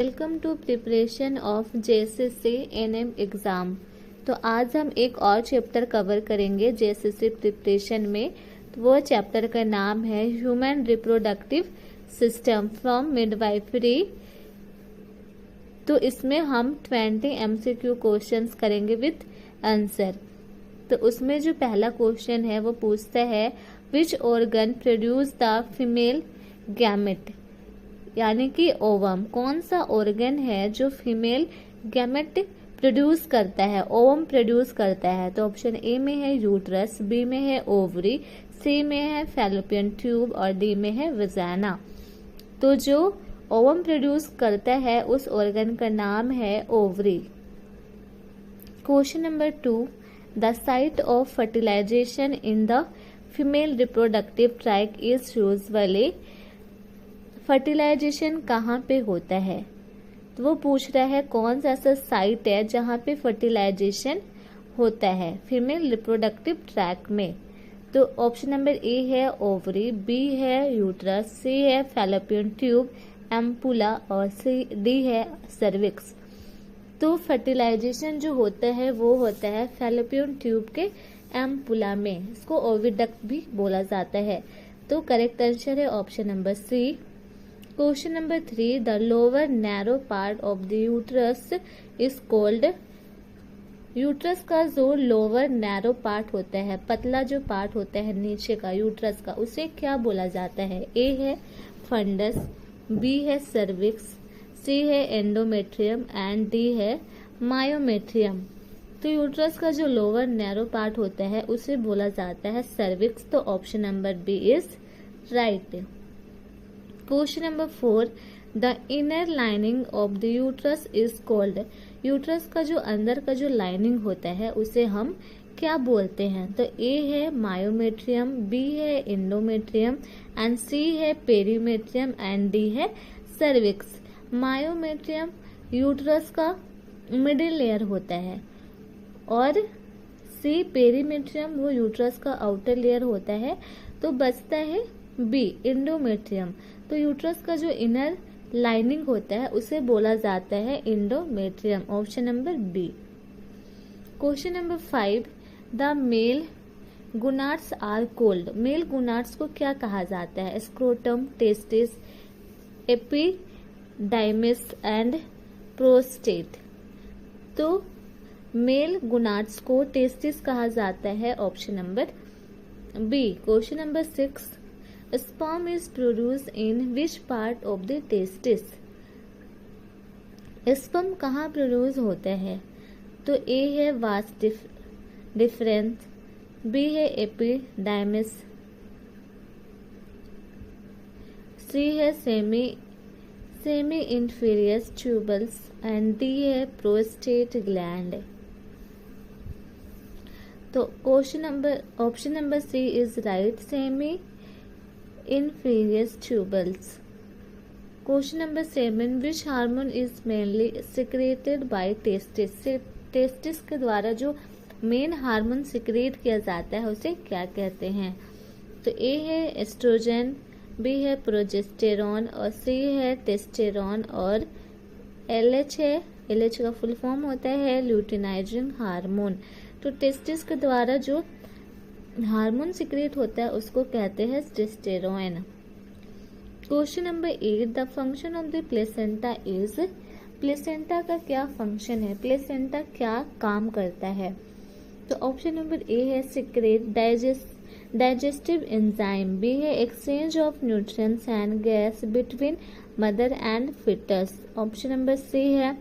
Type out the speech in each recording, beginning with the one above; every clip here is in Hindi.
Welcome to preparation of JSSC NM exam. तो आज हम एक और चैप्टर कवर करेंगे जेएसएससी प्रिपरेशन में। तो वो चैप्टर का नाम है human reproductive system from midwifery. तो इसमें हम 20 एमसीक्यू क्वेश्चंस करेंगे विथ आंसर। तो उसमें जो पहला क्वेश्चन है वो पूछता है which organ produce the female gamete, यानी कि ओवम। कौन सा ऑर्गन है जो फीमेल गैमेट प्रोड्यूस करता है, ओवम प्रोड्यूस करता है। तो ऑप्शन ए में है यूट्रस, बी में है ओवरी, सी में है फैलोपियन ट्यूब और डी में है वजाना। तो जो ओवम प्रोड्यूस करता है उस ऑर्गन का नाम है ovary. Question number 2, the site of fertilisation in the female reproductive tract is usually. Fertilisation कहाँ पे होता है, तो वो पूछ रहा है कौन सा ऐसा साइट है जहाँ पे फर्टिलाइजेशन होता है फीमेल रिप्रोडक्टिव ट्रैक में। तो ऑप्शन नंबर ए है ओवरी, बी है यूट्रस, सी है फैलोपियन ट्यूब एम्पुला और डी है सर्विक्स। तो फर्टिलाइजेशन जो होता है वो होता है फैलोपियन ट्यूब के एम्पुला में, इसको ओविडक्ट भी बोला जाता है। तो करेक्ट आंसर है option number C. Question number 3, the lower narrow part of the uterus is called. Uterus का जो लोअर नैरो पार्ट होता है, पतला जो पार्ट होता है नीचे का यूट्रस का, उसे क्या बोला जाता है। ए है फंडस, बी है सर्विक्स, सी है एंडोमेट्रियम एंड डी है मायोमेट्रियम। तो यूट्रस का जो लोअर नैरो पार्ट होता है उसे बोला जाता है सर्विक्स। तो option number B is right. Question number 4, the inner lining of the uterus is called. Uterus का जो अंदर का जो लाइनिंग होता है उसे हम क्या बोलते हैं। तो ए है मायोमेट्रियम, बी है एंडोमेट्रियम एंड सी है पेरीमेट्रियम एंड डी है सर्विक्स। मायोमेट्रियम यूट्रस का मिडिल लेयर होता है और सी पेरीमेट्रियम वो यूट्रस का आउटर लेयर होता है। तो बचता है बी एंडोमेट्रियम। तो यूट्रस का जो इनर लाइनिंग होता है उसे बोला जाता है endometrium. Option number B. Question number 5, the male gonads are called. Male gonads को क्या कहा जाता है। Scrotum, testis, epididymis and prostate. तो मेल गुनाड्स को टेस्टिस कहा जाता है। Option number B. Question number 6, sperm is produced in which part of the testis। sperm कहाँ प्रोड्यूस होता है। तो ए है वास डिफरेंस, बी है एपिडाइमिस, सी है seminiferous tubules and D है प्रोस्टेट ग्लैंड। तो option number C is right, semi inferior tubules। Question number 7, which hormone is mainly secreted by testis। Testis के द्वारा जो मेन हार्मोन सिक्रेट किया जाता है उसे क्या कहते हैं। तो ए है एस्ट्रोजन, बी है प्रोजेस्टेरॉन और सी है टेस्टेरॉन और एलएच है, एलएच का फुल फॉर्म होता है ल्यूटिनाइजिंग हार्मोन। तो टेस्टिस के द्वारा जो हार्मोन सिक्रेट होता है उसको कहते हैं testosterone. Question number 8, the function of the placenta is. Placenta का क्या फंक्शन है, प्लेसेंटा क्या काम करता है। तो ऑप्शन नंबर ए है सिक्रेट डाइजेस्टिव एंजाइम, बी है exchange of nutrients and gas between mother and foetus. Option number C है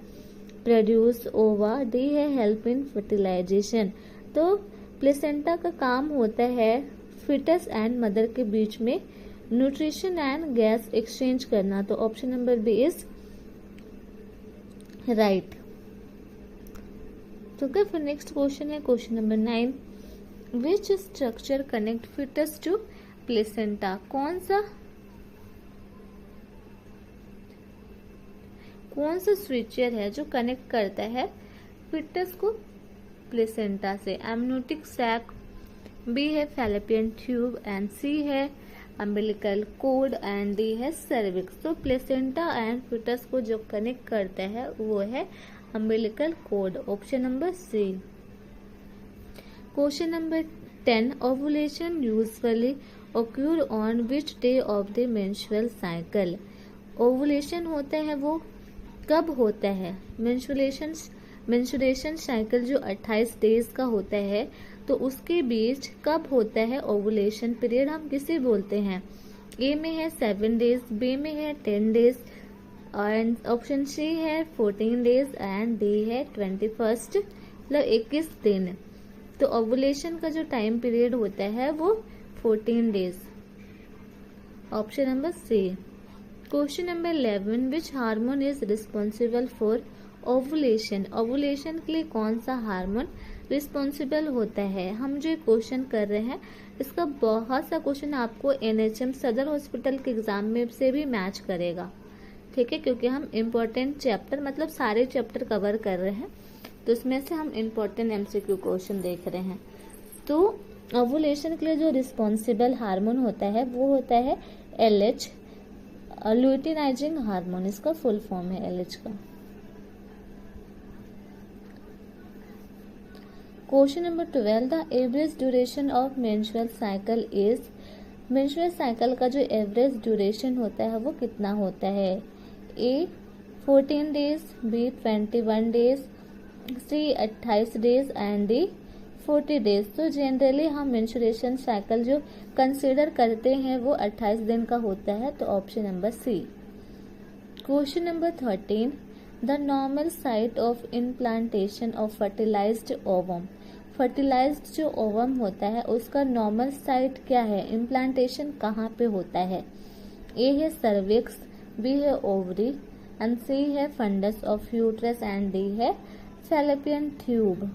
प्रोड्यूस ओवा, डी है हेल्प इन फर्टिलाइजेशन। तो प्लेसेंटा का काम होता है फिटस एंड मदर के बीच में न्यूट्रिशन एंड गैस एक्सचेंज करना। तो option number B is right. तो क्या फिर नेक्स्ट क्वेश्चन है question number 9, which structure connect foetus to placenta. कौन सा स्ट्रक्चर है जो कनेक्ट करता है फिटस को प्लेसेंटा से। एमनियोटिक सैक, बी है फैलोपियन ट्यूब एंड सी है अम्बिलिकल कोड एंड डी है सर्विक्स। तो प्लेसेंटा एंड फीटस को जो कनेक्ट करता है वो है umbilical cord, option number C. Question number 10, ovulation usually occur on which day of the menstrual cycle? Ovulation होता है वो कब होता है? मेंस्ट्रुएशन साइकिल जो 28 डेज का होता है तो उसके बीच कब होता है ओवुलेशन पीरियड, हम किसे बोलते हैं? ए में है 7 डेज, बी में है 10 डेज एंड ऑप्शन सी है 14 डेज एंड डी है 21 मतलब 21 दिन। तो ओवुलेशन का जो टाइम पीरियड होता है वो 14 days, option number C. Question number 11, which hormone is responsible for ovulation? Ovulation के लिए कौन सा हार्मोन रिस्पॉन्सिबल होता है? हम जो क्वेश्चन कर रहे हैं इसका बहुत सा क्वेश्चन आपको NHM सदर हॉस्पिटल के एग्जाम में से भी मैच करेगा, ठीक है, क्योंकि हम इम्पोर्टेंट चैप्टर मतलब सारे चैप्टर कवर कर रहे हैं तो इसमें से हम इम्पोर्टेंट MCQ क्वेश्चन देख रहे हैं। तो ओवुलेशन के लिए जो रिस्पॉन्सिबल हार्मोन होता है वो होता है LH, लुटिनाइजिंग हार्मोन, इसका फुल फॉर्म है LH का। Question number 12, the average duration of menstrual cycle is? Menstrual cycle का जो एवरेज ड्यूरेशन होता है वो कितना होता है? A 14 days, B 21 days, C 28 days and D 40 days. तो जनरली हम मेंस्ट्रुएशन साइकिल जो कंसीडर करते हैं वो 28 दिन का होता है, तो option number C. Question number 13, the normal site of implantation of fertilised ovum? Fertilised जो ओवम होता है उसका नॉर्मल साइट क्या है? इम्प्लांटेशन कहाँ पे होता है? ए है सर्विक्स, बी है ओवरी एंड सी है fundus of uterus and D है फैलोपियन ट्यूब।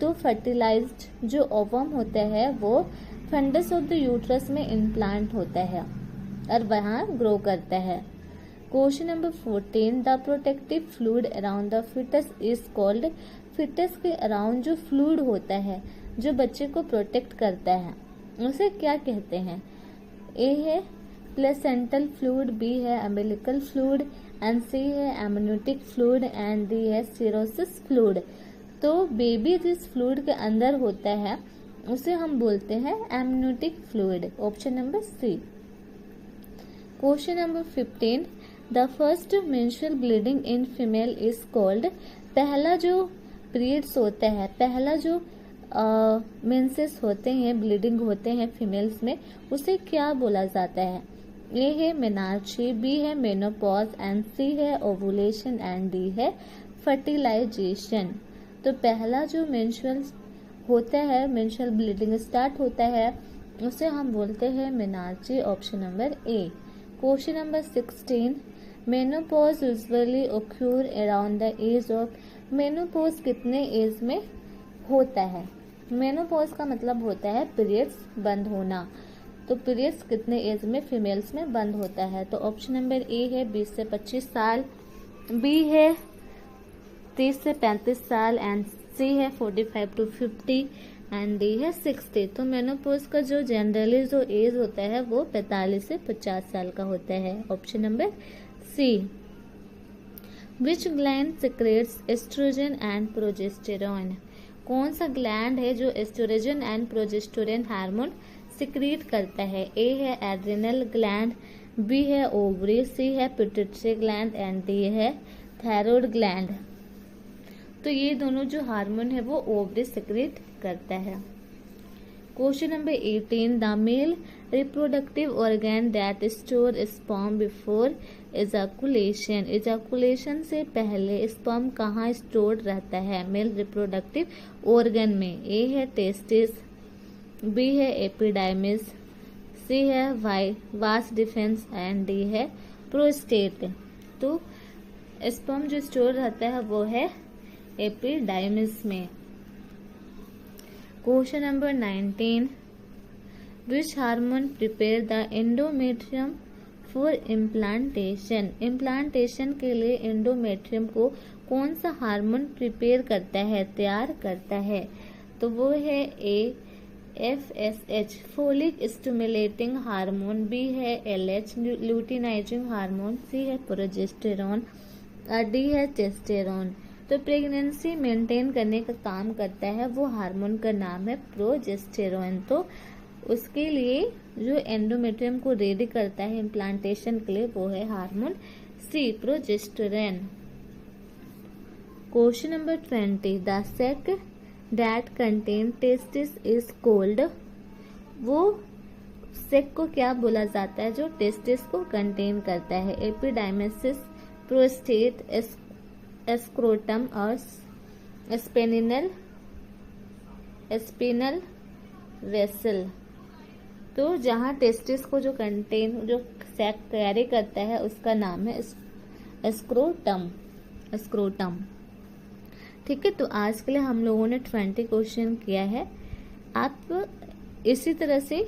तो फर्टिलाइज्ड जो ओवम होता है वो फंडस ऑफ द यूट्रस में इम्प्लांट होता है और वहाँ ग्रो करता है। Question number 14, the protective fluid around the foetus is called? Foetus के अराउंड जो फ्लूइड होता है जो बच्चे को प्रोटेक्ट करता है उसे क्या कहते हैं? ए है प्लेसेंटल फ्लूइड, बी है अम्बिलिकल फ्लूइड एंड सी है एमनियोटिक फ्लूइड एंड डी है सीरोसिस फ्लूइड। तो बेबी जिस फ्लूइड के अंदर होता है उसे हम बोलते हैं amniotic fluid, option number C. Question number 15, the first menstrual bleeding in female is called? पहला जो पीरियड्स होता है, पहला जो मेंसेस होते हैं, ब्लीडिंग होते हैं फीमेल्स में, उसे क्या बोला जाता है? ए है मेनार्ची, बी है मेनोपॉज एंड सी है ओवुलेशन एंड डी है फर्टिलाइजेशन। तो पहला जो मेंस्ट्रुअल होता है, मेंस्ट्रुअल ब्लीडिंग स्टार्ट होता है, उसे हम बोलते हैं menarche, option number A. Question number 16, menopause usually occur around the age of? Menopause कितने एज में होता है? मेनोपॉज का मतलब होता है पीरियड्स बंद होना, तो पीरियड्स कितने एज में फीमेल्स में बंद होता है? तो ऑप्शन नंबर ए है 20 से 25 साल, बी है 30 से 35 साल एंड सी है 45 to 50 एंड डी है 60। तो मेनोपॉज का जो जनरली जो एज होता है वो 45 से 50 साल का होता है, option number C. Which gland secretes oestrogen and progesterone? कौन सा ग्लैंड है जो oestrogen and progesterone hormone secrete करता है? ए है एड्रिनल ग्लैंड, बी है ओवरी, सी है पिट्यूटरी ग्लैंड एंड डी है थायराइड ग्लैंड। तो ये दोनों जो हार्मोन है वो ओवरी सिक्रीट करता है। Question number 18, the male reproductive organ that store sperm before ejaculation? Ejaculation से पहले स्पर्म कहाँ स्टोर रहता है मेल रिप्रोडक्टिव ऑर्गन में? ए है टेस्टिस, बी है एपिडाइमिस, सी है वास डिफेंस एंड डी है प्रोस्टेट। तो स्पर्म जो स्टोर रहता है वो है एपिडाइमिस में। Question number 19, which hormone prepare the endometrium for implantation? Implantation के लिए एंडोमेट्रियम को कौन सा हार्मोन प्रिपेयर करता है, तैयार करता है? तो वो है ए FSH folic stimulating hormone, B है LH ल्यूटिनाइजिंग हार्मोन, C है प्रोजेस्टेरॉन और D है टेस्टेरोन। तो प्रेगनेंसी मेंटेन करने का काम करता है वो हार्मोन का नाम है प्रोजेस्टेरॉन। तो उसके लिए जो एंडोमेट्रियम को रेडी करता है इम्प्लांटेशन के लिए वो है hormone C progesterone. Question number 20, the sake that contain testis is called. वो सेक को क्या बोला जाता है जो टेस्टिस को कंटेन करता है? एपिडाइमेसिस, प्रोस्टेट, स्क्रोटम और स्पिनल वेसल। तो जहाँ टेस्टिस को जो सेक कैरी करता है उसका नाम है स्क्रोटम। ठीक है, तो आज के लिए हम लोगों ने 20 क्वेश्चन किया है। आप इसी तरह से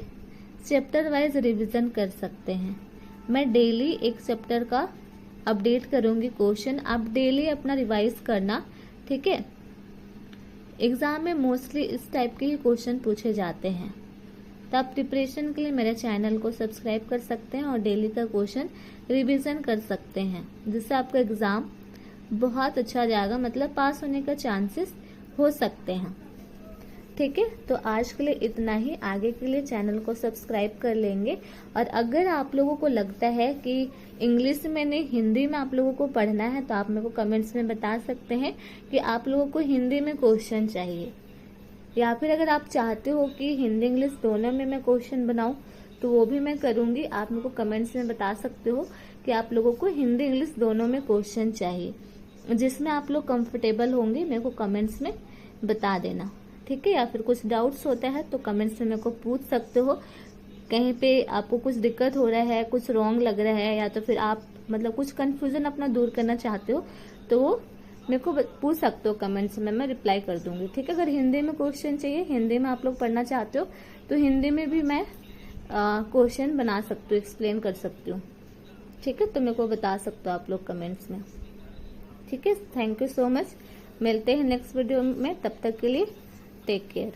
चैप्टर वाइज रिवीजन कर सकते हैं। मैं डेली एक चैप्टर का अपडेट करूंगी क्वेश्चन, आप डेली अपना रिवाइज करना। ठीक है, एग्जाम में मोस्टली इस टाइप के ही क्वेश्चन पूछे जाते हैं। तो आप प्रिपरेशन के लिए मेरे चैनल को सब्सक्राइब कर सकते हैं और डेली का क्वेश्चन रिवीजन कर सकते हैं, जिससे आपका एग्जाम बहुत अच्छा जाएगा, मतलब पास होने का चांसेस हो सकते हैं। ठीक है, तो आज के लिए इतना ही। आगे के लिए चैनल को सब्सक्राइब कर लेंगे। और अगर आप लोगों को लगता है कि इंग्लिश में नहीं हिंदी में आप लोगों को पढ़ना है तो आप मेरे को कमेंट्स में बता सकते हैं कि आप लोगों को हिंदी में क्वेश्चन चाहिए, या फिर अगर आप चाहते हो कि हिंदी इंग्लिश दोनों में मैं क्वेश्चन बनाऊं तो वो भी मैं करूंगी। आप मेरे को कमेंट्स में बता सकते हो कि आप लोगों को हिंदी इंग्लिश दोनों में क्वेश्चन चाहिए, जिसमें आप लोग कंफर्टेबल होंगे मेरे को कमेंट्स में बता देना। ठीक है, या फिर कुछ डाउट्स होता है तो कमेंट्स में मेरे को पूछ सकते हो। कहीं पे आपको कुछ दिक्कत हो रहा है, कुछ रॉन्ग लग रहा है, या तो फिर आप मतलब कुछ कंफ्यूजन अपना दूर करना चाहते हो तो वो मेरे को पूछ सकते हो कमेंट्स में, मैं रिप्लाई कर दूंगी। ठीक है, अगर हिंदी में क्वेश्चन चाहिए, हिंदी में आप लोग पढ़ना चाहते हो तो हिंदी में भी मैं क्वेश्चन बना सकती हूँ, एक्सप्लेन कर सकती हूँ। ठीक है, तो मेरे को बता सकते हो आप लोग कमेंट्स में। ठीक है, थैंक यू सो मच। मिलते हैं नेक्स्ट वीडियो में, तब तक के लिए टेक केयर।